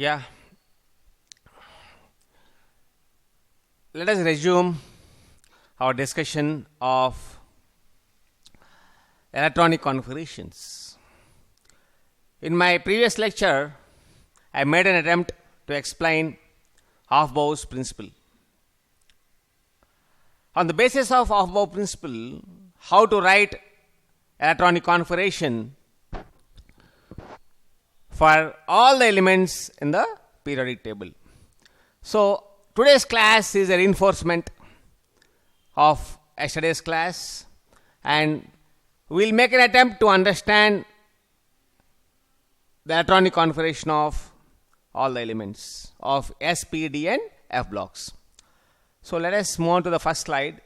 Yeah, let us resume our discussion of electronic configurations. In my previous lecture, I made an attempt to explain Aufbau's principle. On the basis of Aufbau principle, how to write electronic configuration for all the elements in the periodic table. So, today's class is a reinforcement of yesterday's class, and we will make an attempt to understand the electronic configuration of all the elements of S, P, D and F blocks. So, let us move on to the first slide.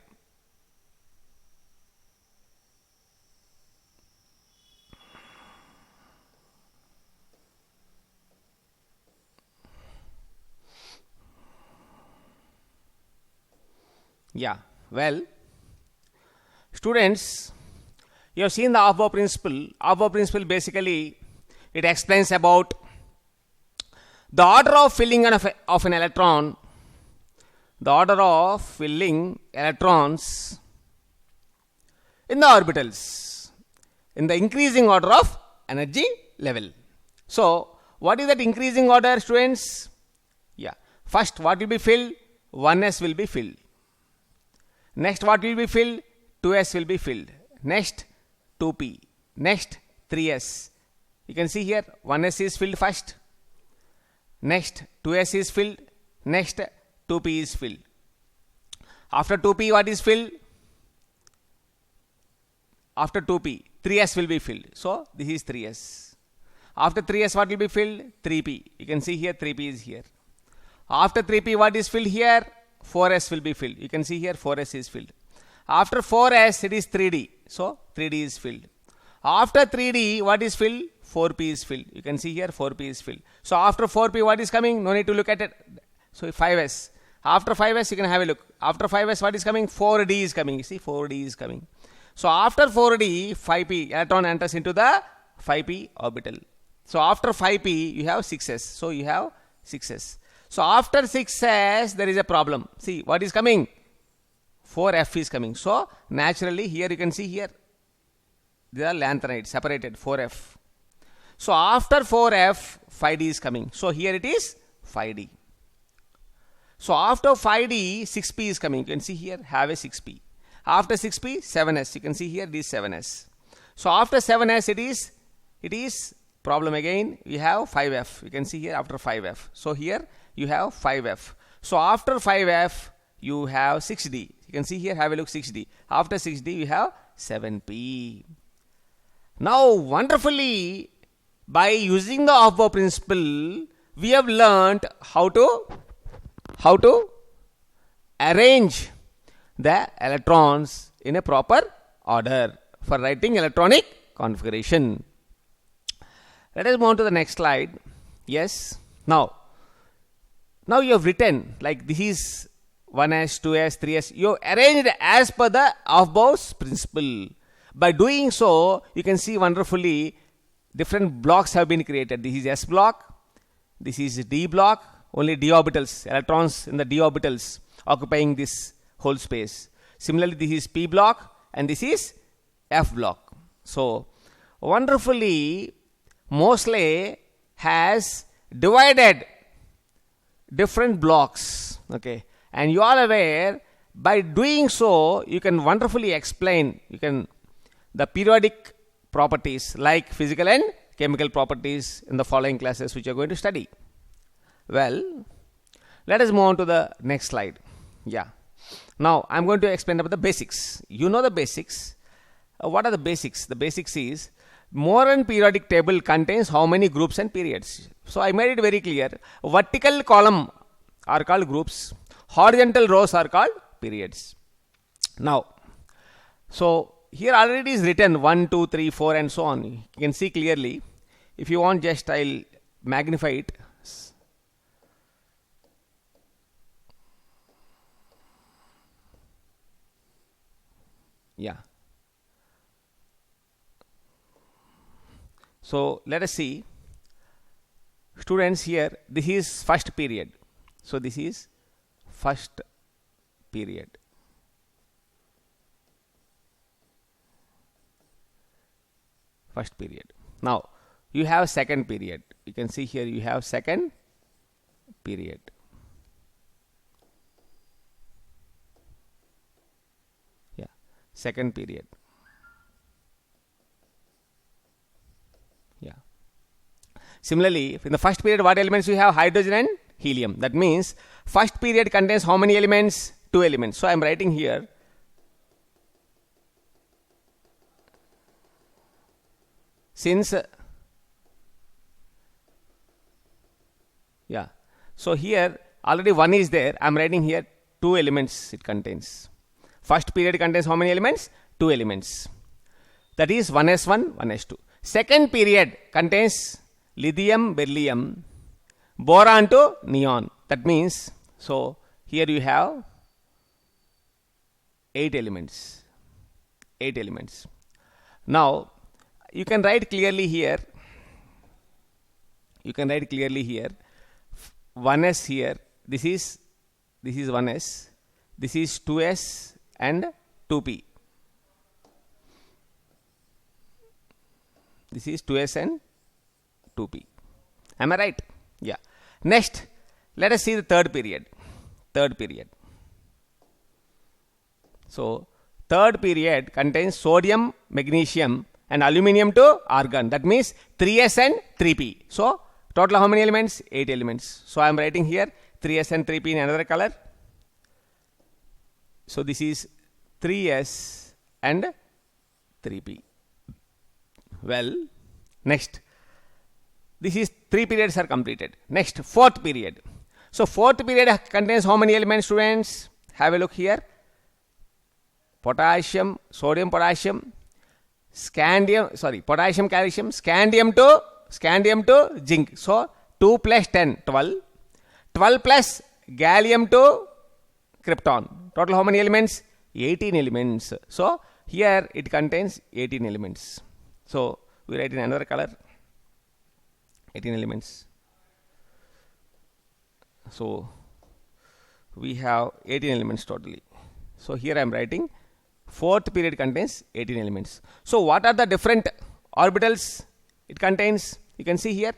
Yeah, well, students, you have seen the Aufbau principle. Aufbau principle basically it explains about the order of filling of an electron, the order of filling electrons in the orbitals in the increasing order of energy level. So, what is that increasing order, students? Yeah, first what will be filled? 1s will be filled. Next, what will be filled? 2s will be filled. Next, 2p. Next, 3s. You can see here, 1s is filled first. Next, 2s is filled. Next, 2p is filled. After 2p, what is filled? After 2p, 3s will be filled. So, this is 3s. After 3s, what will be filled? 3p. You can see here, 3p is here. After 3p, what is filled here? 4s will be filled. You can see here 4s is filled. After 4s, it is 3d. So, 3d is filled. After 3d, what is filled? 4p is filled. You can see here 4p is filled. So, after 4p, what is coming? No need to look at it. So, 5s. After 5s, you can have a look. After 5s, what is coming? 4d is coming. You see, 4d is coming. So, after 4d, 5p, electron enters into the 5p orbital. So, after 5p, you have 6s. So, you have 6s. So, after 6s, there is a problem. See, what is coming? 4f is coming. So, naturally, here you can see here, they are lanthanides, separated, 4f. So, after 4f, 5d is coming. So, here it is 5d. So, after 5d, 6p is coming. You can see here, have a 6p. After 6p, 7s. You can see here, this 7s. So, after 7s, it is problem again. We have 5f. You can see here, after 5f. So, here, you have 5f. So, after 5f, you have 6d. You can see here, have a look, 6d. After 6d, you have 7p. Now, wonderfully, by using the Aufbau principle, we have learnt how to arrange the electrons in a proper order for writing electronic configuration. Let us move on to the next slide. Yes. Now you have written like this is 1s, 2s, 3s. You have arranged as per the Aufbau's principle. By doing so, you can see wonderfully different blocks have been created. This is S block. This is D block. Only d orbitals, electrons in the d orbitals occupying this whole space. Similarly, this is P block and this is F block. So, wonderfully, Moseley has divided different blocks. Okay, and you are aware by doing so, you can wonderfully explain the periodic properties like physical and chemical properties in the following classes which you are going to study. Well, let us move on to the next slide. Yeah. Now, I am going to explain about the basics. You know the basics. What are the basics? The basics is Moran periodic table contains how many groups and periods. So, I made it very clear. Vertical column are called groups. Horizontal rows are called periods. Now, so here already is written 1, 2, 3, 4 and so on. You can see clearly. If you want, just I will magnify it. Yeah. So, let us see. Students, here this is first period. So this is first period. First period. Now you have second period. You can see here you have second period. Yeah, second period. Yeah. Similarly, in the first period, what elements you have? Hydrogen and helium. That means first period contains how many elements? 2 elements. So I am writing here since yeah, so here already 1 is there. I am writing here 2 elements it contains. First period contains how many elements? 2 elements. That is 1s1, 1s2. Second period contains lithium, beryllium, boron to neon. That means, so here you have 8 elements. 8 elements. Now you can write clearly here. You can write clearly here. 1s here. This is 1s. This is 2s and 2p. This is 2s and 2p. Am I right? Yeah. Next, let us see the third period. Third period. So third period contains sodium, magnesium and aluminium to argon. That means 3s and 3p. So total how many elements? 8 elements. So I am writing here 3s and 3p in another color. So this is 3s and 3p. Well, next, this is 3 periods are completed. Next, fourth period. So fourth period contains how many elements, students? Have a look here. Potassium, sodium, potassium, potassium, calcium, scandium to zinc. So 2 plus 10, 12. 12 plus gallium to krypton. Total how many elements? 18 elements. So here it contains 18 elements. So we write in another color. 18 elements. So we have 18 elements totally. So here I am writing fourth period contains 18 elements. So what are the different orbitals it contains? You can see here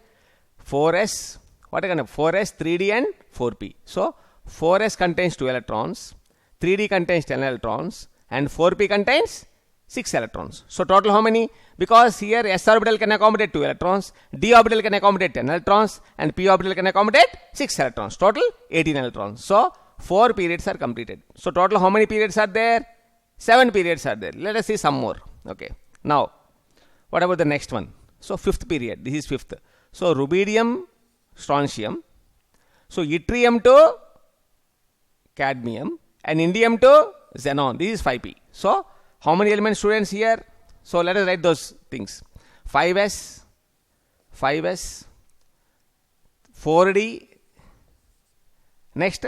4s, what kind of 4s, 3d and 4p. So 4s contains 2 electrons, 3d contains 10 electrons and 4p contains 6 electrons. So total how many? Because here s orbital can accommodate 2 electrons, d orbital can accommodate 10 electrons and p orbital can accommodate 6 electrons. Total 18 electrons. So 4 periods are completed. So total how many periods are there? 7 periods are there. Let us see some more. Okay. Now, what about the next one? So fifth period. This is fifth. So rubidium, strontium. So yttrium to cadmium and indium to xenon. This is 5p. So how many elements, students, here? So let us write those things. 5s, 4d, next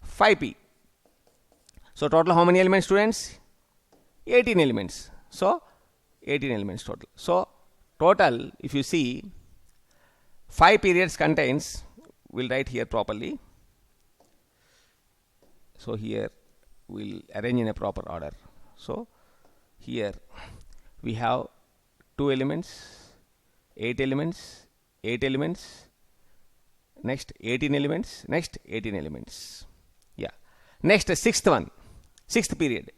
5p. So total how many elements, students? 18 elements. So 18 elements total. So total, if you see, 5 periods contains, we'll write here properly. So here we'll arrange in a proper order. So here we have 2 elements, 8 elements, 8 elements, next 18 elements, next 18 elements. Yeah. Next, sixth one, sixth period.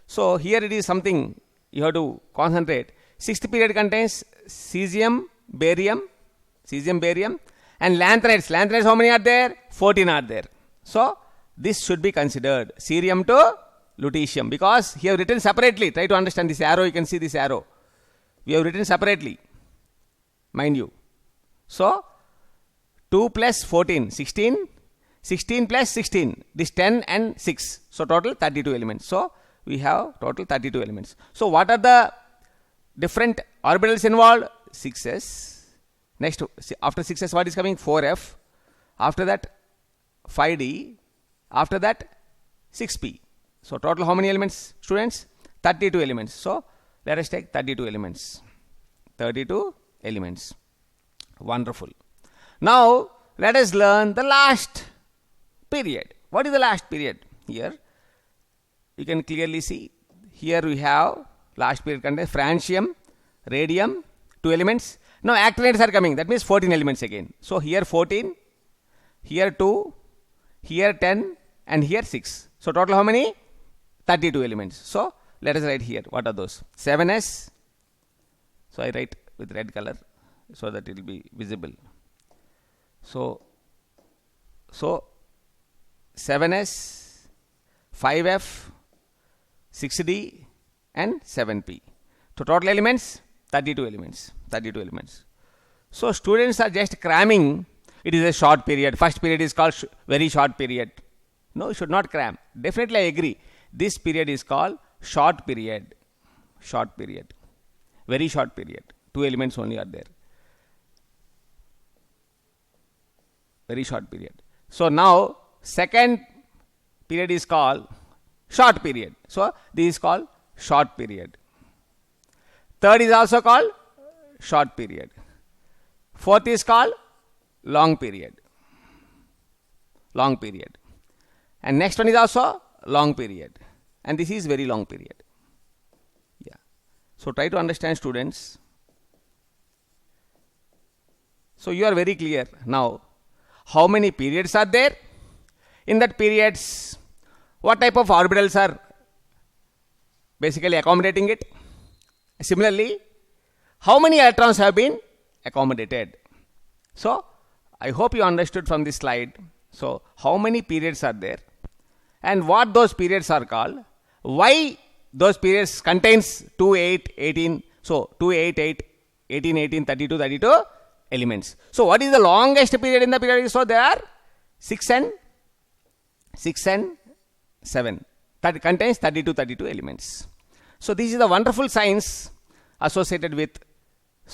So here it is something you have to concentrate. Sixth period contains cesium, barium, and lanthanides. Lanthanides how many are there? 14 are there. So this should be considered cerium to lutetium, because here written separately. Try to understand this arrow. You can see this arrow. We have written separately, mind you. So 2 plus 14, 16. 16 plus 16, this 10 and 6. So total 32 elements. So we have total 32 elements. So what are the different orbitals involved? 6s. Next, after 6s, what is coming? 4f. After that, 5d. After that, 6p. So total how many elements, students? 32 elements. So let us take 32 elements. 32 elements. Wonderful. Now, let us learn the last period. What is the last period? Here, you can clearly see. Here we have last period contains francium, radium, 2 elements. Now, actinides are coming. That means 14 elements again. So, here 14, here 2, here 10, and here 6. So, total how many? 32 elements. So, let us write here. What are those? 7s. So, I write with red color so that it will be visible. So 7s, 5f, 6d, and 7p. So, total elements 32 elements. 32 elements. So, students are just cramming. It is a short period. First period is called very short period. No, you should not cram. Definitely I agree. This period is called short period. Short period. Very short period. 2 elements only are there. Very short period. So, now second period is called short period. So, this is called short period. Third is also called short period. Fourth is called long period. Long period. And next one is also long period. And this is very long period. Yeah. So, try to understand, students. So, you are very clear now. How many periods are there? In that periods, what type of orbitals are basically accommodating it? Similarly, how many electrons have been accommodated? So, I hope you understood from this slide. So, how many periods are there? And what those periods are called? Why those periods contains 2, 8, 18. So, 2, 8, 8, 18, 18, 32, 32 elements. So, what is the longest period in the period? So, there are 6 and 7. That contains 32 elements. So, this is the wonderful science associated with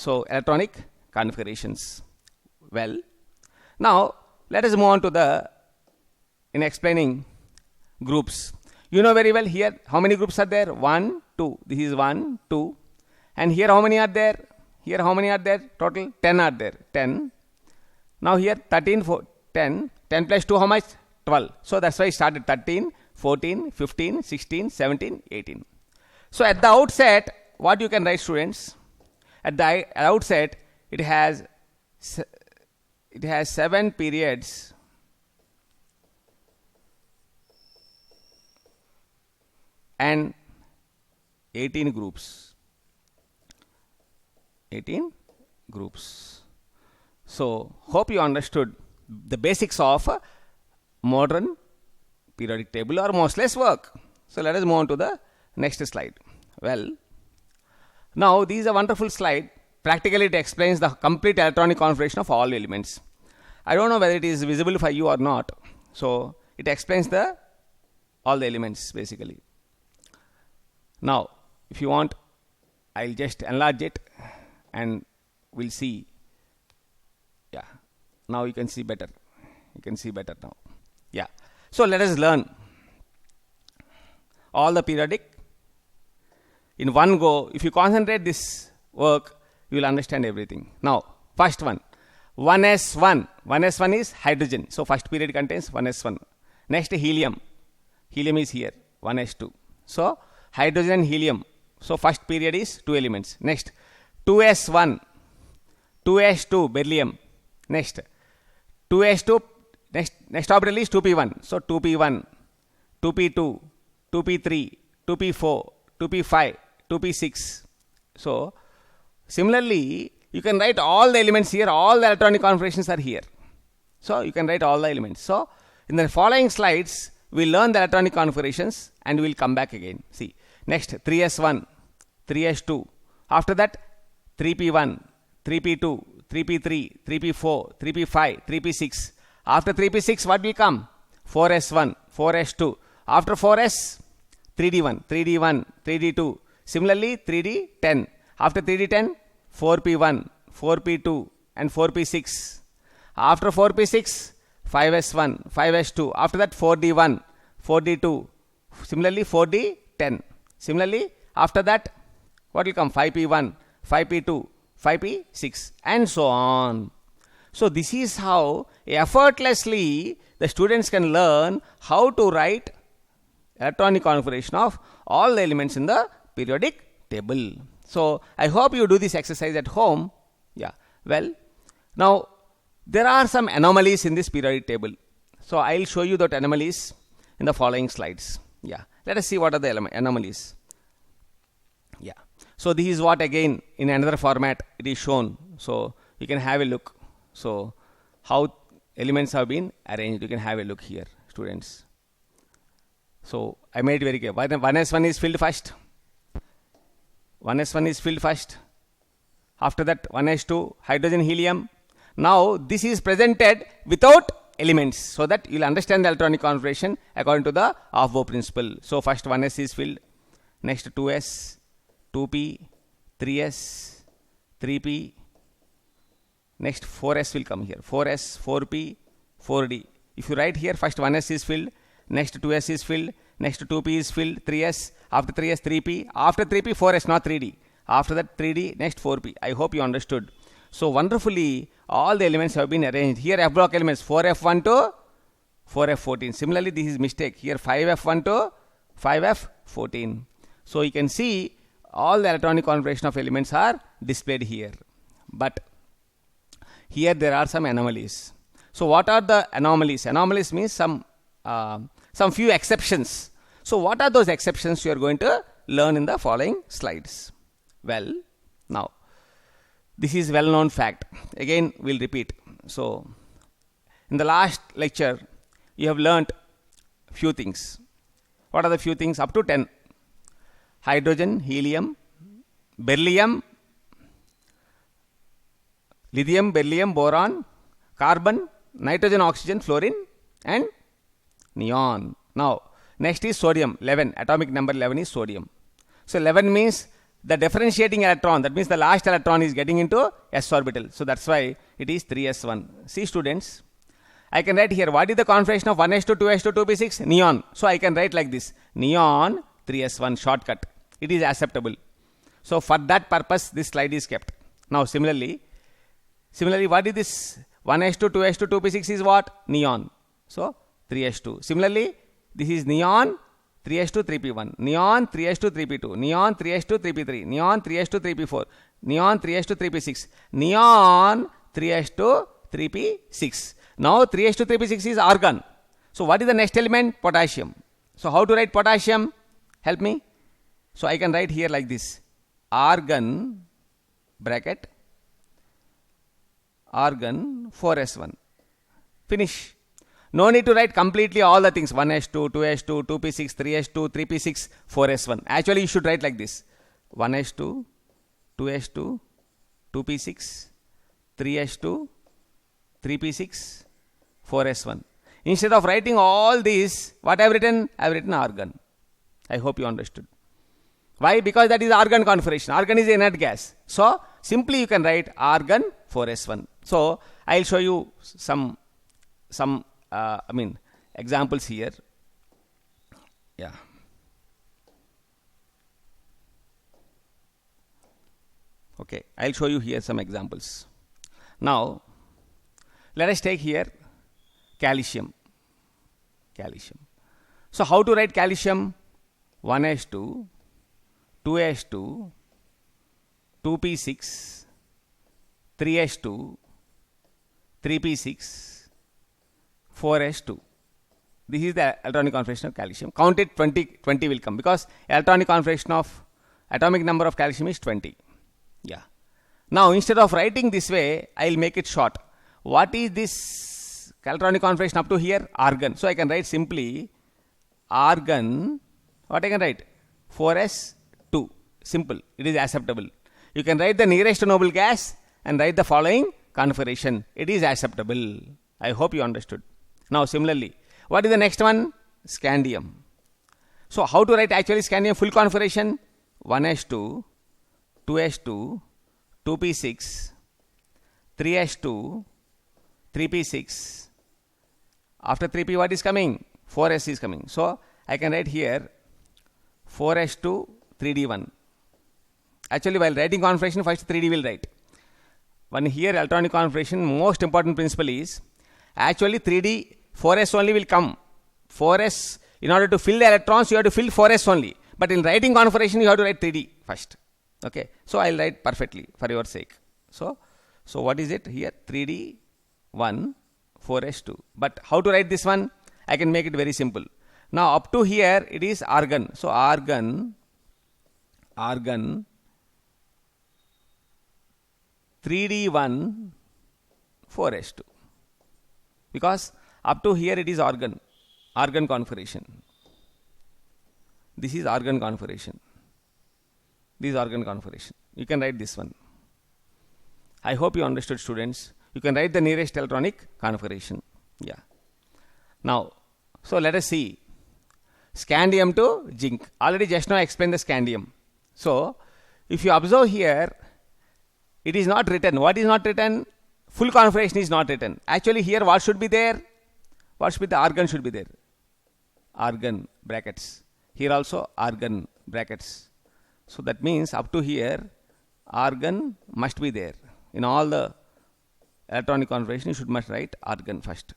electronic configurations. Well, now let us move on to in explaining groups. You know very well here how many groups are there? 1, 2. This is 1, 2. And here how many are there? Here how many are there? Total 10 are there. 10. Now here 13, 10. 10 plus 2 how much? 12. So that's why I started 13, 14, 15, 16, 17, 18. So at the outset, what you can write, students? At the outset, it has 7 periods and 18 groups. 18 groups. So, hope you understood the basics of modern periodic table or Moseley's work. So, let us move on to the next slide. Well, now this is a wonderful slide. Practically, it explains the complete electronic configuration of all elements. I don't know whether it is visible for you or not. So, it explains all the elements basically. Now, if you want, I'll just enlarge it and we'll see. Yeah, now you can see better. You can see better now. Yeah. So, let us learn all the periodic in one go. If you concentrate this work, you will understand everything. Now, first one, 1s1. 1s1 is hydrogen. So, first period contains 1s1. Next, helium. Helium is here, 1s2. So, hydrogen and helium. So, first period is 2 elements. Next, 2s1. 2s2, beryllium. Next, 2s2. Next orbital is 2p1. So, 2p1, 2p2, 2p3, 2p4, 2p5, 2p6. So, similarly, you can write all the elements here. All the electronic configurations are here. So, you can write all the elements. So, in the following slides, we'll learn the electronic configurations and we'll come back again. See, next 3s1, 3s2. After that, 3p1, 3p2, 3p3, 3p4, 3p5, 3p6. After 3p6, what will come? 4s1, 4s2. After 4s, 3d1, 3d1, 3d2. Similarly, 3d10. After 3d10, 4p1, 4p2, and 4p6. After 4p6, 5s1, 5s2. After that, 4d1, 4d2. Similarly, 4d10. Similarly, after that, what will come? 5p1, 5p2, 5p6, and so on. So this is how effortlessly the students can learn how to write electronic configuration of all the elements in the periodic table. So I hope you do this exercise at home. Yeah. Well, now there are some anomalies in this periodic table. So I'll show you the anomalies in the following slides. Yeah. Let us see what are the anomalies. Yeah. So this is what again in another format it is shown. So you can have a look. So how elements have been arranged. You can have a look here, students. So I made it very clear. 1s1 is filled first. 1s1 is filled first. After that 1s2 hydrogen helium. Now this is presented without elements so that you'll understand the electronic configuration according to the Aufbau principle. So first 1s is filled. Next 2s, 2p, 3s, 3p. Next 4s will come here. 4s, 4p, 4d. If you write here, first 1s is filled. Next 2s is filled. Next 2p is filled. 3s. After 3s, 3p. After 3p, 4s, not 3d. After that 3d, next 4p. I hope you understood. So wonderfully, all the elements have been arranged. Here F block elements 4f1 to 4f14. Similarly, this is mistake. Here 5f1 to 5f14. So you can see all the electronic configuration of elements are displayed here. But here there are some anomalies. So what are the anomalies? Anomalies means some few exceptions. So what are those exceptions you are going to learn in the following slides? Well, now this is well known fact. Again we'll repeat. So in the last lecture you have learnt few things. What are the few things? Up to 10. Hydrogen, helium, beryllium, lithium, beryllium, boron, carbon, nitrogen, oxygen, fluorine and neon. Now next is sodium, 11. Atomic number 11 is sodium. So 11 means the differentiating electron, that means the last electron is getting into s orbital. So that's why it is 3s1. See students, I can write here what is the configuration of 1s2, 2s2, 2p6? Neon. So I can write like this, neon 3s1 shortcut. It is acceptable. So for that purpose this slide is kept. Now similarly what is this 1s2, 2s2, 2p6 is what? Neon. So 3s2. Similarly this is neon 3s2, 3p1, neon 3s2, 3p2, neon 3s2, 3p3, neon 3s2, 3p4, neon 3s2, 3p6, neon 3s2, 3p6. Now 3s2, 3p6 is argon. So what is the next element? Potassium. So how to write potassium? Help me. So I can write here like this, argon bracket argon 4s1. Finish. No need to write completely all the things 1s2, 2s2, 2p6, 3s2, 3p6, 4s1. Actually you should write like this, 1s2, 2s2, 2p6, 3s2, 3p6, 4s1. Instead of writing all these, what I have written? I have written argon. I hope you understood. Why? Because that is argon configuration. Argon is inert gas. So simply you can write argon 4s1. So I will show you some examples here. Yeah. Okay, I'll show you here some examples. Now, let us take here calcium. So how to write calcium? 1s2, 2s2, 2p6, 3s2, 3p6, 4s2. This is the electronic configuration of calcium. Count it, 20 will come, because electronic configuration of atomic number of calcium is 20. Yeah. Now instead of writing this way, I will make it short. What is this electronic configuration up to here? Argon. So I can write simply argon. What I can write? 4s2. Simple. It is acceptable. You can write the nearest noble gas and write the following configuration. It is acceptable. I hope you understood. Now similarly, what is the next one? Scandium. So how to write actually scandium full configuration? 1s2, 2s2, 2p6, 3s2, 3p6. After 3p what is coming? 4s is coming. So I can write here 4s2, 3d1. Actually while writing configuration first 3d will write. one here electronic configuration, most important principle is actually 3D 4s only will come. 4s, in order to fill the electrons, you have to fill 4s only. But in writing configuration, you have to write 3D first. Okay, so I'll write perfectly for your sake. So what is it here? 3D 1 4s2. But how to write this one? I can make it very simple. Now up to here it is argon. So argon 3d1 4s2, because up to here it is argon configuration. This is argon configuration. This is argon configuration. You can write this one. I hope you understood, students. You can write the nearest electronic configuration. Yeah. Now, so let us see. Scandium to zinc. Already just now I explained the scandium. So, if you observe here, it is not written. What is not written? Full configuration is not written. Actually, here what should be there? What should be the argon should be there? Argon brackets. Here also argon brackets. So that means up to here, argon must be there. In all the electronic configuration, you must write argon first.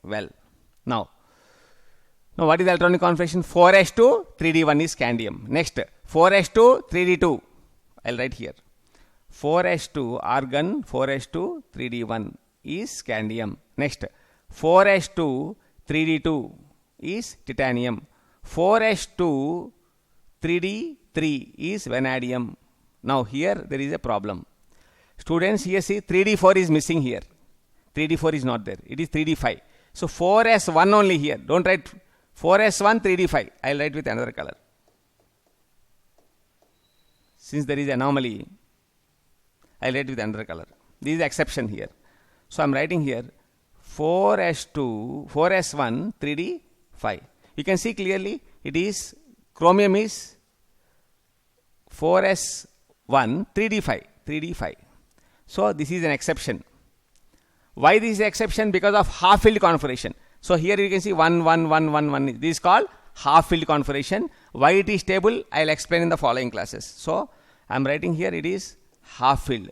Well, now what is the electronic configuration? 4s2 3d1 is scandium. Next, 4s2 3d2. I'll write here. 4s2 argon 4s2 3d1 is scandium. Next, 4s2 3d2 is titanium. 4s2 3d3 is vanadium. Now here there is a problem. Students, here see 3d4 is missing here. 3d4 is not there. It is 3d5. So 4s1 only here. Don't write 4s1 3d5. I'll write with another color. Since there is anomaly, I'll write with another color. This is the exception here. So I'm writing here 4s1 3d5. You can see clearly it is chromium is 4s1 3d5. So this is an exception. Why this is an exception? Because of half filled configuration. So here you can see 1 1 1 1 1. This is called half filled configuration. Why it is stable? I'll explain in the following classes. So I'm writing here it is half filled.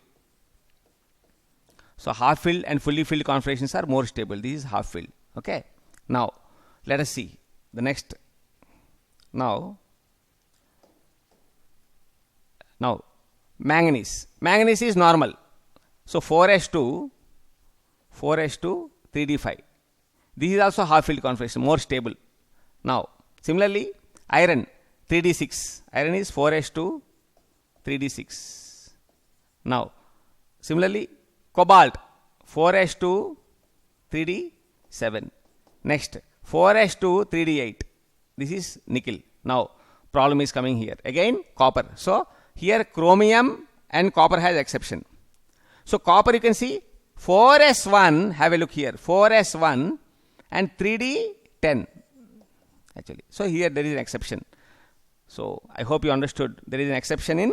So half filled and fully filled configurations are more stable. This is half filled. Okay. Now let us see the next. Now manganese. Manganese is normal. So 4s2 3d5. This is also half filled configuration, more stable. Now similarly iron 3d6. Iron is 4s2 3d6. Now similarly cobalt 4s2 3d7. Next 4s2 3d8. This is nickel. Now problem is coming here. Again copper. So here chromium and copper has exception. So copper you can see 4s1, have a look here, 4s1 and 3d10 actually. So here there is an exception. So I hope you understood. There is an exception in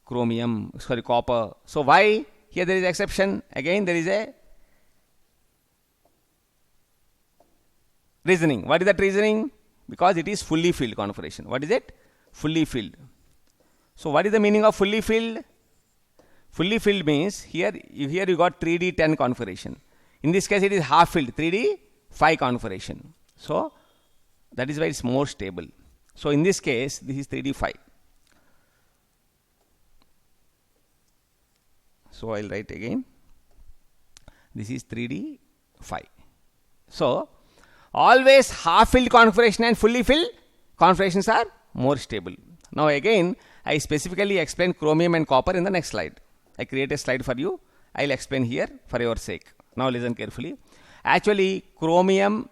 copper. So why here there is exception? Again there is a reasoning. What is that reasoning? Because it is fully filled configuration. What is it? Fully filled. So what is the meaning of fully filled? Fully filled means here you got 3d10 configuration. In this case it is half filled, 3d5 configuration. So that is why it's more stable. So in this case this is 3d5. So I'll write again. This is 3d5. So always half filled configuration and fully filled configurations are more stable. Now again I specifically explain chromium and copper in the next slide. I create a slide for you. I'll explain here for your sake. Now listen carefully. Actually chromium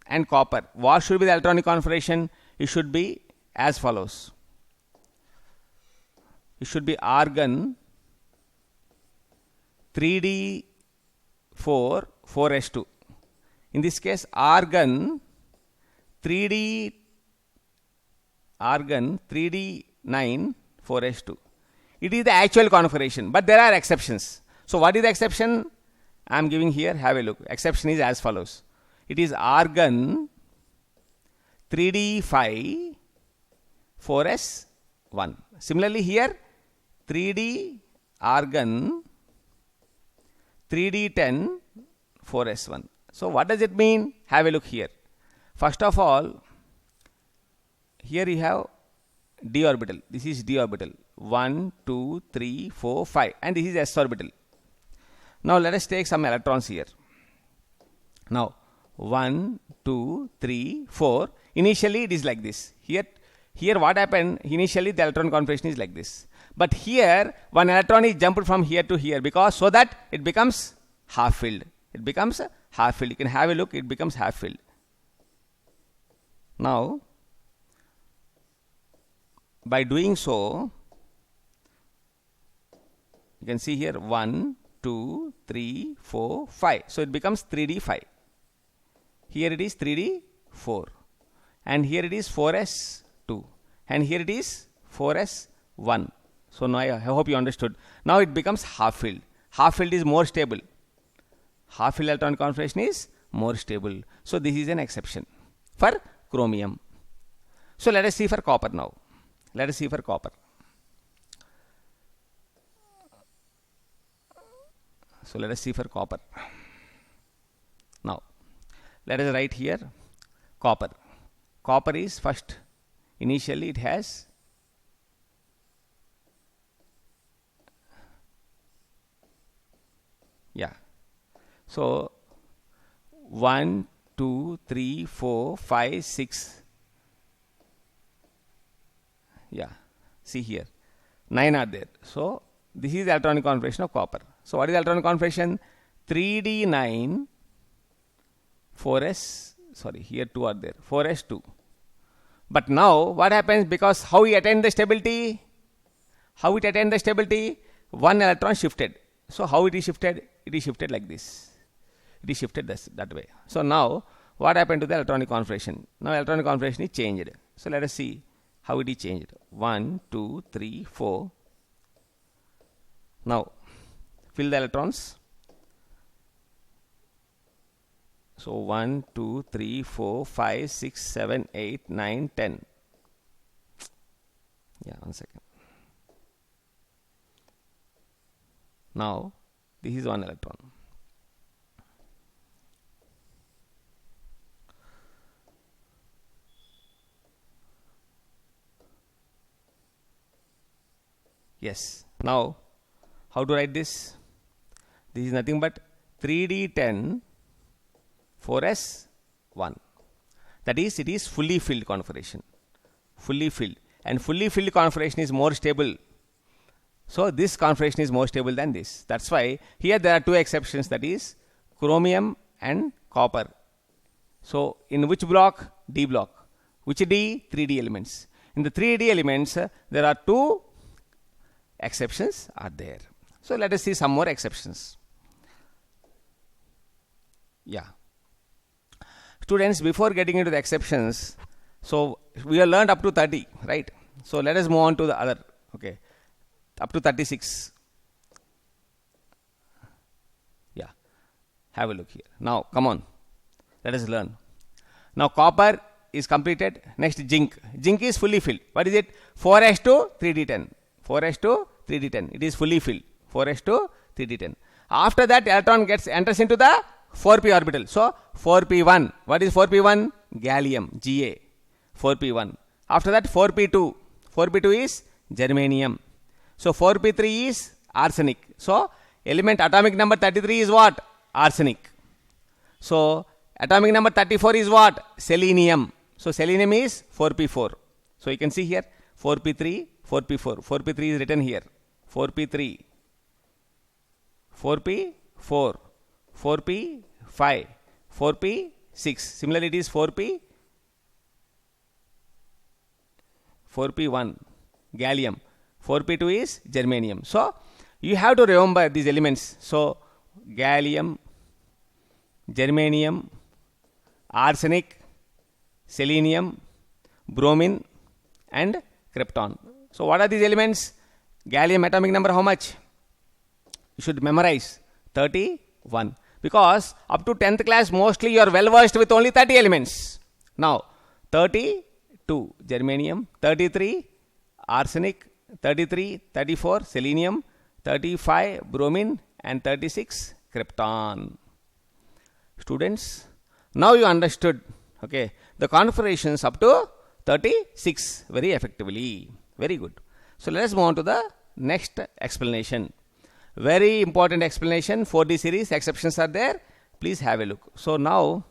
and copper, what should be the electronic configuration? It should be as follows. It should be argon 3d4 4s2. In this case argon 3d9 4s2. It is the actual configuration, but there are exceptions. So what is the exception? I am giving here, have a look. Exception is as follows. It is argon 3d5 4s1. Similarly here 3d argon 3d10 4s1. So what does it mean? Have a look here. First of all, here you have d orbital. This is d orbital. 1, 2, 3, 4, 5. And this is s orbital. Now let us take some electrons here. Now 1, 2, 3, 4. Initially it is like this. Here what happened? Initially the electron configuration is like this. But here one electron is jumped from here to here, because so that it becomes half filled. It becomes half filled. You can have a look. It becomes half filled. Now by doing so, you can see here 1, 2, 3, 4, 5. So it becomes 3d5. Here it is 3d4. And here it is 4s2. And here it is 4s1. So now I hope you understood. Now it becomes half filled. Half filled is more stable. Half filled electron configuration is more stable. So this is an exception for chromium. So let us see for copper now. Let us see for copper. So let us see for copper. Now let us write here copper. Copper is first. Initially it has so 1, 2, 3, 4, 5, 6. See here 9 are there. So this is the electronic configuration of copper. So what is the electronic configuration? 3d9 4s, sorry, here 2 are there, 4s2. But now what happens? Because how we attain the stability? How it attain the stability? One electron shifted. So how it is shifted? It is shifted like this. It is shifted that way. So now what happened to the electronic configuration? Now electronic configuration is changed. So let us see how it is changed. 1, 2, 3, 4. Now fill the electrons. So 1, 2, 3, 4, 5, 6, 7, 8, 9, 10. One second. Now this is one electron. Yes. Now how to write this? This is nothing but 3d10 4s1. That is, it is fully filled configuration. Fully filled. And fully filled configuration is more stable. So this configuration is more stable than this. That's why here there are two exceptions, that is chromium and copper. So in which block? D block. Which D? 3D elements. In the 3D elements, there are two exceptions are there. So let us see some more exceptions. Students, before getting into the exceptions, so we have learned up to 30, right? So let us move on to the other, okay, up to 36. Have a look here. Now come on, let us learn. Now copper is completed. Next zinc. Zinc is fully filled. What is it? 4s2 3d10. 4s2 3d10. It is fully filled. 4s2 3d10. After that, electron enters into the 4p orbital. So 4p1. What is 4p1? Gallium, Ga. 4p1. After that 4p2. 4p2 is germanium. So 4p3 is arsenic. So element atomic number 33 is what? Arsenic. So atomic number 34 is what? Selenium. So selenium is 4p4. So you can see here 4p3, 4p4. 4p3 is written here. 4p3, 4p4, 4p5, 4p6. Similarly, it is 4p1, gallium. 4p2 is germanium. So you have to remember these elements. So gallium, germanium, arsenic, selenium, bromine, and krypton. So what are these elements? Gallium atomic number how much? You should memorize 31. Because up to 10th class mostly you are well versed with only 30 elements. Now 30, 2 germanium, 33 arsenic, 33, 34 selenium, 35 bromine, and 36 krypton. Students, now you understood, okay, the configurations up to 36 very effectively. Very good. So let us move on to the next explanation. Very important explanation. 4D series exceptions are there. Please have a look. So now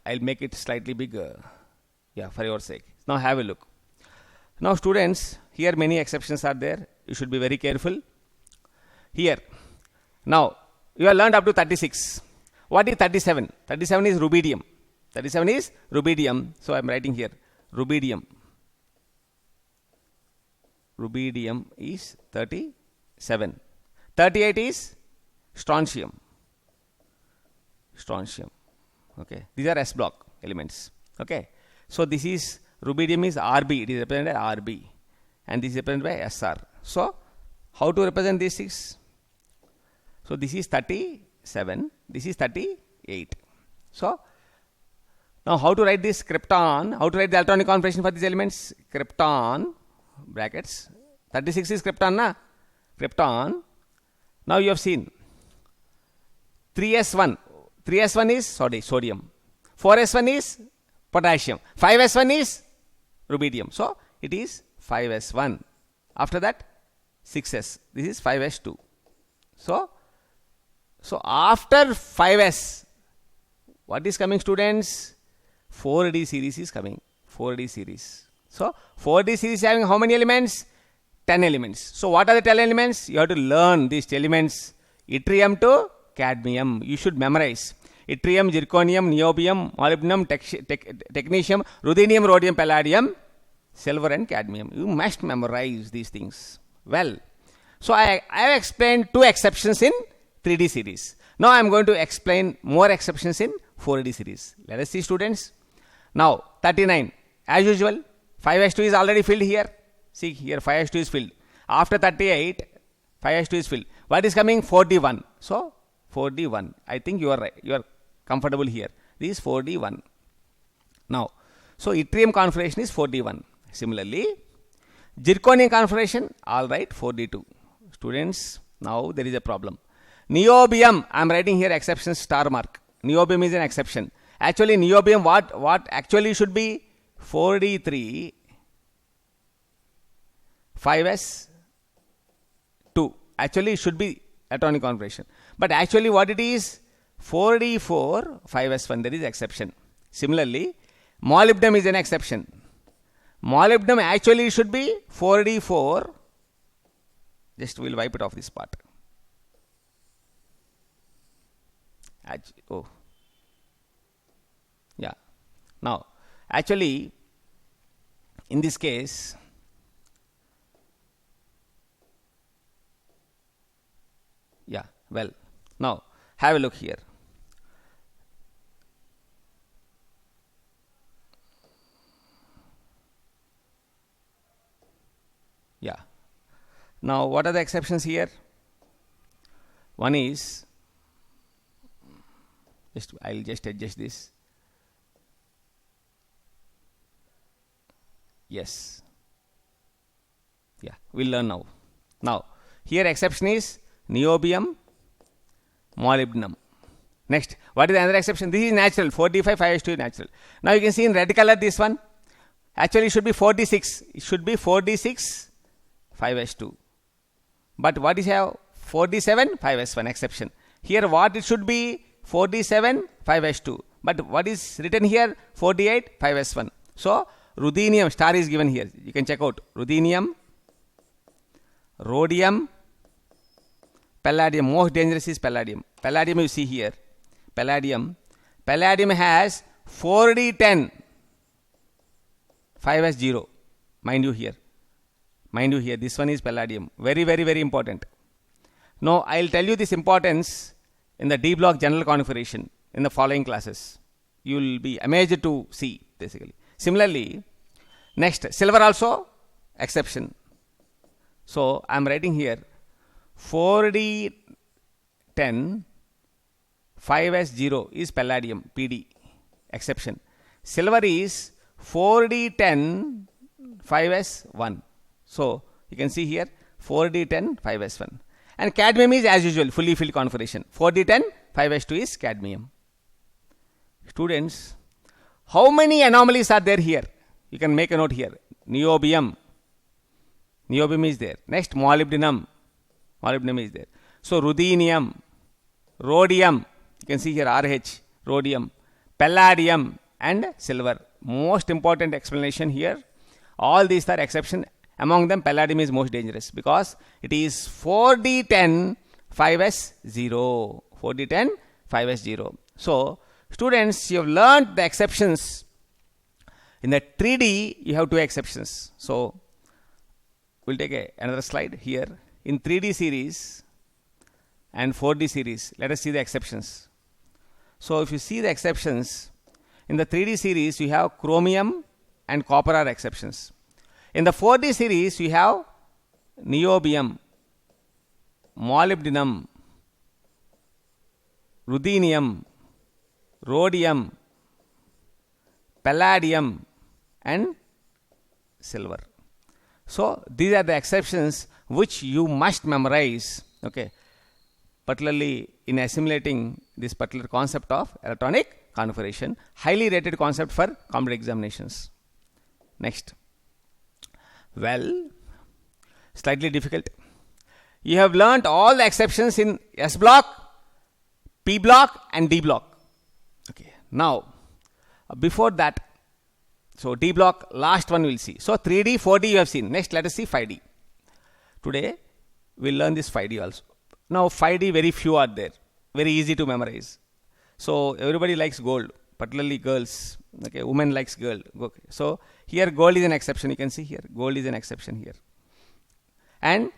I'll make it slightly bigger, for your sake. Now have a look. Now students, here many exceptions are there. You should be very careful. Here, now you have learned up to 36. What is 37? 37 is rubidium. 37 is rubidium. So I am writing here rubidium. Rubidium is 37. 38 is strontium. Strontium. Okay, these are S block elements. Okay, so this is rubidium is Rb. It is represented by Rb, and this is represented by Sr. So how to represent these six? So this is 37. This is 38. So now how to write this krypton? How to write the electronic configuration for these elements? Krypton brackets. 36 is krypton, na? Krypton. Now you have seen 3s1. 3s1 is sodium. 4s1 is potassium. 5s1 is rubidium. So it is 5s1. After that 6s. This is 5s2. So after 5s, what is coming, students? 4D series is coming. 4D series. So 4D series having how many elements? 10 elements. So what are the 10 elements? You have to learn these elements. Yttrium to cadmium. You should memorize. Yttrium, zirconium, niobium, molybdenum, technetium, ruthenium, rhodium, palladium, silver and cadmium. You must memorize these things well. So I have explained 2 exceptions in 3D series. Now I am going to explain more exceptions in 4D series. Let us see, students. Now 39. As usual, 5s2 is already filled here. See here 5s2 is filled. After 38, 5s2 is filled. What is coming? 4d1. So 4d1. I think you are right. You are comfortable here. This is 4d1. Now, so yttrium configuration is 4d1. Similarly, zirconium configuration, all right, 4d2. Students, now there is a problem. Niobium, I am writing here exception star mark. Niobium is an exception. Actually, niobium, what actually should be? 4d3, 5s2. Actually, it should be electronic configuration. But actually, what it is? 4d4, 5s1. There is exception. Similarly, molybdenum is an exception. Molybdenum actually should be 4d4. Just we'll wipe it off this part. Oh. Yeah. Now, actually, in this case, well, now have a look here. Now, what are the exceptions here? One is, I'll just adjust this. Yes. We'll learn now. Now, here exception is niobium, molybdenum. Next, what is another exception? This is natural. 4d5, 5s2 is natural. Now, you can see in red color this one. Actually, it should be 4d6. It should be 4d6, 5s2. But what is here? 4d7, 5s1 exception. Here, what it should be? 4d7, 5s2. But what is written here? 4d8, 5s1. So, ruthenium, star is given here. You can check out. Ruthenium, rhodium, palladium. Most dangerous is palladium. Palladium you see here. Palladium. Palladium has 4d10, 5s0. Mind you here. This one is palladium. Very, very, very important. Now, I'll tell you this importance in the D block general configuration in the following classes. You will be amazed to see, basically. Similarly, next, silver also exception. So, I am writing here 4d10, 5s0 is palladium, PD, exception. Silver is 4d10, 5s1. So you can see here 4d10, 5s1. And cadmium is as usual, fully filled configuration. 4d10, 5s2 is cadmium. Students, how many anomalies are there here? You can make a note here. Niobium. Niobium is there. Next, molybdenum. Molybdenum is there. So, ruthenium, rhodium. You can see here RH, rhodium, palladium and silver. Most important explanation here. All these are exception. Among them, palladium is most dangerous because it is 4d10, 5s0. 4d10, 5s0. So, students, you have learned the exceptions. In the 3D, you have two exceptions. So, we'll take another slide here. In 3D series and 4D series, let us see the exceptions. So, if you see the exceptions, in the 3D series, you have chromium and copper are exceptions. In the 4D series, you have niobium, molybdenum, ruthenium, rhodium, palladium and silver. So these are the exceptions which you must memorize, okay, particularly in assimilating this particular concept of electronic configuration, highly rated concept for competitive examinations. Next. Well, slightly difficult. You have learnt all the exceptions in S block, P block and D block. Okay. Now, before that, so D block, last one we'll see. So 3D, 4D you have seen. Next, let us see 5D. Today, we'll learn this 5D also. Now, 5D, very few are there. Very easy to memorize. So, everybody likes gold, particularly girls. Okay, women likes gold. Okay. So, here gold is an exception. You can see here, gold is an exception here. And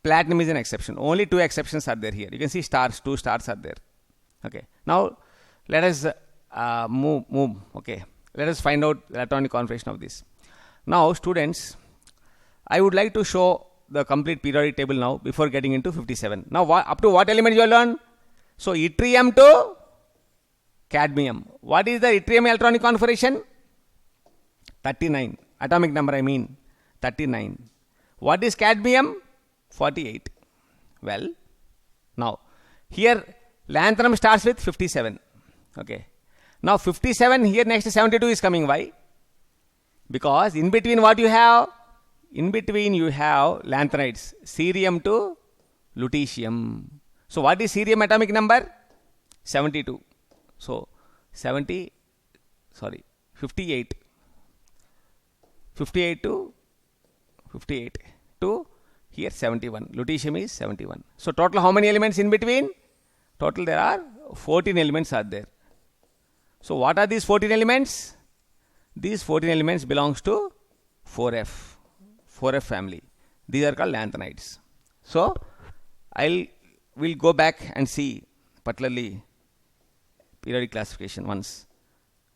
platinum is an exception. Only two exceptions are there here. You can see stars, two stars are there. Okay. Now, let us move. Okay. Let us find out the electronic configuration of this. Now, students, I would like to show the complete periodic table now before getting into 57. Now, up to what element you learn? So, yttrium to cadmium. What is the yttrium electronic configuration? 39. Atomic number I mean 39. What is cadmium? 48. Well, now, here lanthanum starts with 57. Okay. Now 57 here next to 72 is coming. Why? Because in between what you have? In between you have lanthanides. Cerium to lutetium. So what is cerium atomic number? 72. So 58. 58 to 58 to here 71. Lutetium is 71. So total how many elements in between? Total there are 14 elements are there. So what are these 14 elements? These 14 elements belongs to 4F family. These are called lanthanides. So we'll go back and see particularly periodic classification once.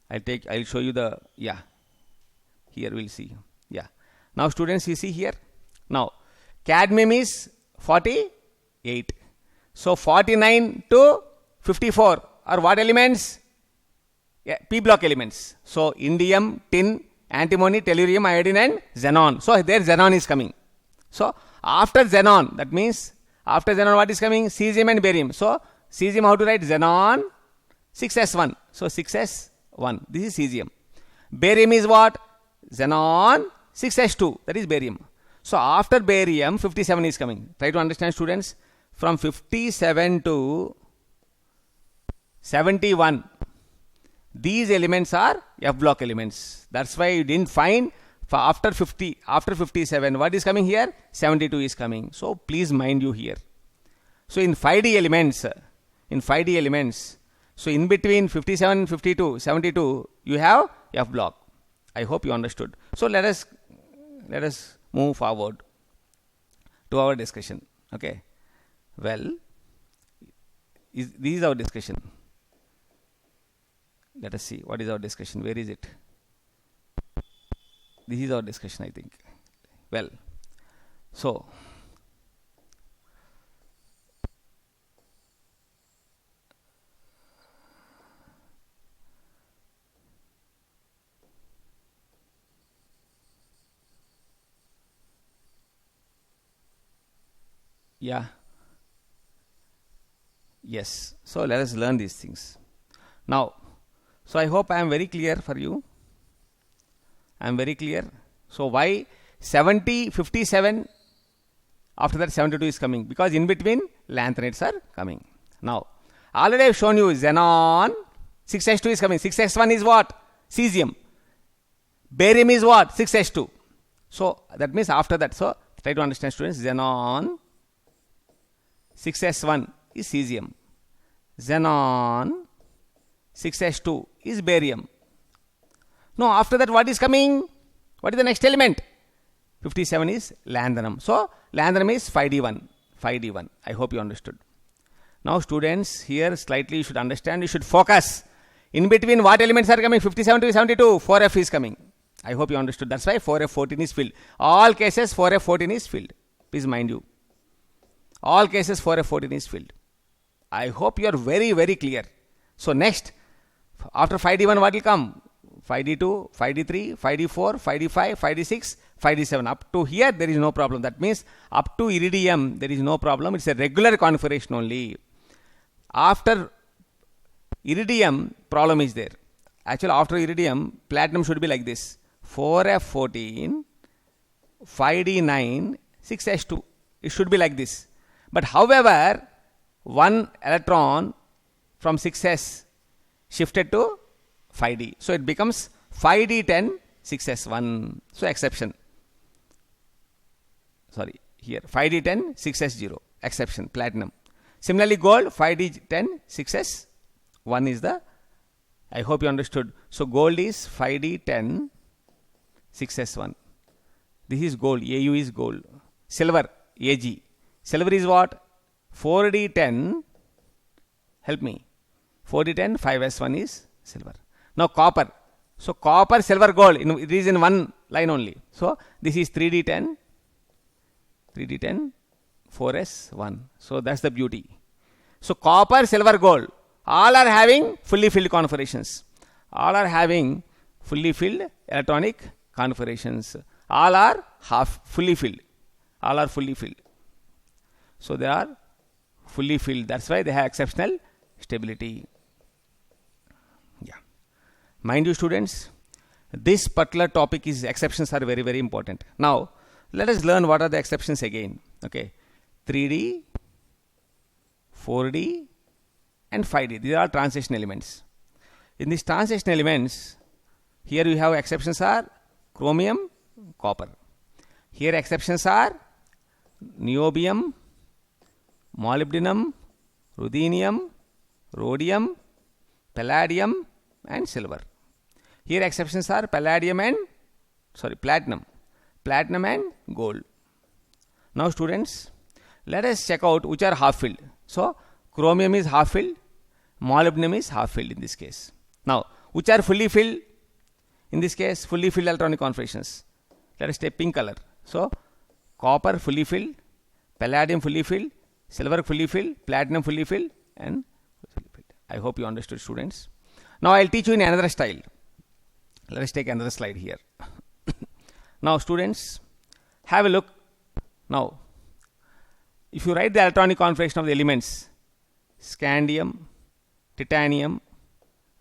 I'll show you the here we'll see. Now students, you see here. Now cadmium is 48. So 49 to 54 are what elements? P block elements. So indium, tin, antimony, tellurium, iodine and xenon. So there xenon is coming. So after xenon, that means after xenon what is coming? Cesium and barium. So cesium, how to write? Xenon 6s1. So 6s1. This is cesium. Barium is what? Xenon 6s2. That is barium. So after barium 57 is coming. Try to understand students. From 57 to 71. These elements are F block elements. That's why you didn't find for after 57. What is coming here? 72 is coming. So please mind you here. So in 5D elements, so in between 57, 52, 72, you have F block. I hope you understood. So let us move forward to our discussion. Okay. Well, this is our discussion. Let us see what is our discussion. Where is it? This is our discussion, I think. Well, so Yeah. Yes. So let us learn these things. Now, so I hope I am very clear for you. I am very clear. So why 70, 57, after that 72 is coming? Because in between lanthanides are coming. Now, already I have shown you xenon, 6s2 is coming. 6s1 is what? Cesium. Barium is what? 6s2. So that means after that. So try to understand, students. Xenon, 6s1 is cesium. Xenon, 6s2 is barium. Now after that what is coming? What is the next element? 57 is lanthanum. So lanthanum is 5d1. 5d1. I hope you understood. Now students, here slightly you should understand, you should focus. In between what elements are coming? 57 to 72, 4f is coming. I hope you understood. That's why 4f14 is filled. All cases 4f14 is filled. Please mind you. All cases 4f14 is filled. I hope you are very, very clear. So next, after 5d1 what will come? 5d2, 5d3, 5d4, 5d5, 5d6, 5d7. Up to here there is no problem. That means up to iridium there is no problem. It's a regular configuration only. After iridium, problem is there. Actually after iridium, platinum should be like this. 4f14, 5d9, 6s2. It should be like this. But however, one electron from 6s shifted to 5d. So it becomes 5d10, 6s1. So exception. Sorry, here 5d10, 6s0. Exception, platinum. Similarly, gold 5d10, 6s1 is the. I hope you understood. So gold is 5d10, 6s1. This is gold. Au is gold. Silver, Ag. Silver is what? 4d10. Help me. 4d10, 5s1 is silver. Now copper. So copper, silver, gold. It is in one line only. So this is 3d10, 4s1. So that's the beauty. So copper, silver, gold. All are having fully filled configurations. All are having fully filled electronic configurations. All are fully filled. All are fully filled. So they are fully filled. That's why they have exceptional stability. Yeah. Mind you, students, this particular topic is exceptions are very, very important. Now, let us learn what are the exceptions again. Okay. 3D, 4D, and 5D. These are transition elements. In these transition elements, here we have exceptions are chromium, copper. Here exceptions are niobium, molybdenum, ruthenium, rhodium, palladium, and silver. Here exceptions are platinum and gold. Now students, let us check out which are half filled. So chromium is half filled, molybdenum is half filled in this case. Now which are fully filled? In this case, fully filled electronic configurations. Let us take pink color. So copper fully filled, palladium fully filled, silver fully filled, platinum fully filled, and fully filled. I hope you understood, students. Now I will teach you in another style. Let us take another slide here. Now students, have a look. Now, if you write the electronic configuration of the elements, scandium, titanium,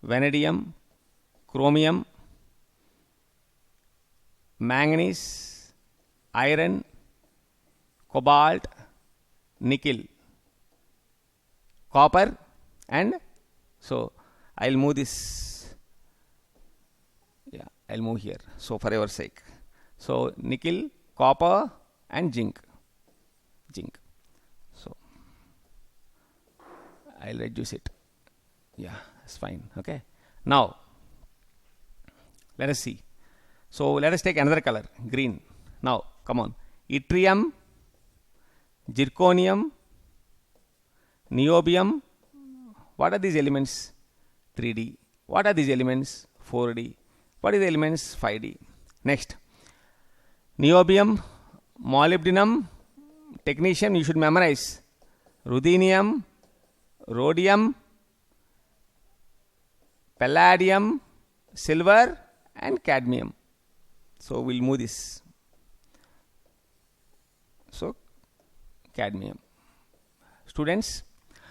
vanadium, chromium, manganese, iron, cobalt, nickel, copper, and so I will move this. Yeah, I will move here. So for your sake. So nickel, copper, and zinc. So I will reduce it. Yeah, it's fine. Okay. Now let us see. So let us take another color, green. Now come on. Yttrium, zirconium, niobium. What are these elements? 3D. What are these elements? 4D. What are the elements? 5D. Next. Niobium, molybdenum, technetium, you should memorize. Ruthenium, rhodium, palladium, silver, and cadmium. So we'll move this. So cadmium. Students,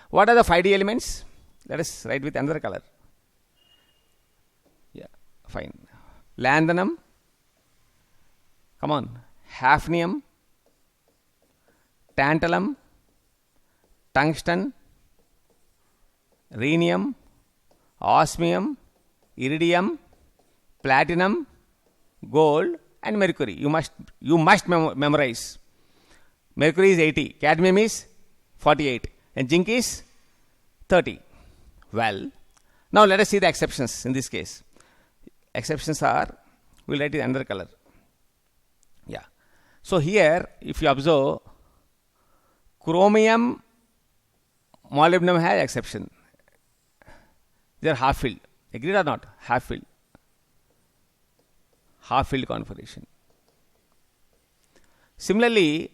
what are the 5D elements? Let us write with another color. Yeah, fine. Lanthanum, come on, hafnium, tantalum, tungsten, rhenium, osmium, iridium, platinum, gold, and mercury. You must memorize. Mercury is 80, cadmium is 48, and zinc is 30. Well, now let us see the exceptions in this case. Exceptions are, we'll write it another color. Yeah. So here, if you observe, chromium, molybdenum has exception. They are half filled. Agreed or not? Half filled. Half filled configuration. Similarly,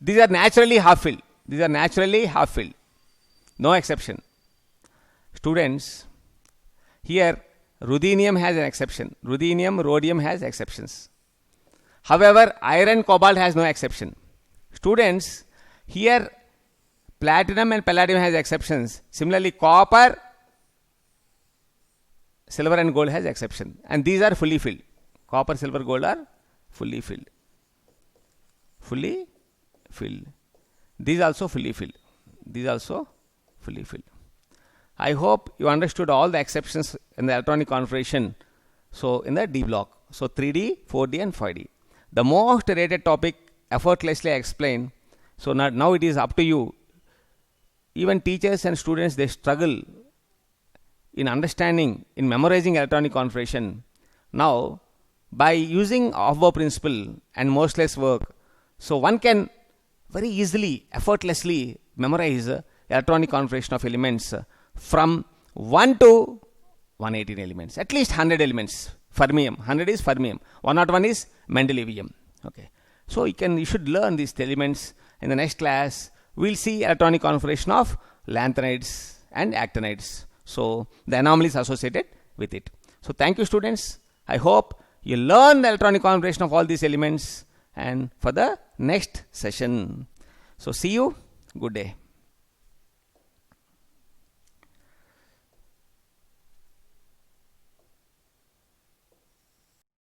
these are naturally half filled. These are naturally half filled. No exception. Students, here ruthenium has an exception. Ruthenium, rhodium has exceptions. However, iron, cobalt has no exception. Students, here platinum and palladium has exceptions. Similarly, copper, silver and gold has exception. And these are fully filled. Copper, silver, gold are fully filled. Fully filled. These also fully filled. These also fully filled. I hope you understood all the exceptions in the electronic configuration. So in the D block. So 3D, 4D and 5D. The most rated topic effortlessly explained. So now it is up to you. Even teachers and students, they struggle in understanding, in memorizing electronic configuration. Now, by using Aufbau principle and Moseley's work, so one can very easily, effortlessly memorize electronic configuration of elements from 1 to 118 elements, at least 100 elements. Fermium, 100 is fermium, 101 is mendelevium. Okay, so you should learn these elements. In the next class, we'll see electronic configuration of lanthanides and actinides. So the anomalies associated with it. So thank you, students. I hope you learn the electronic configuration of all these elements and for the next session. So see you. Good day.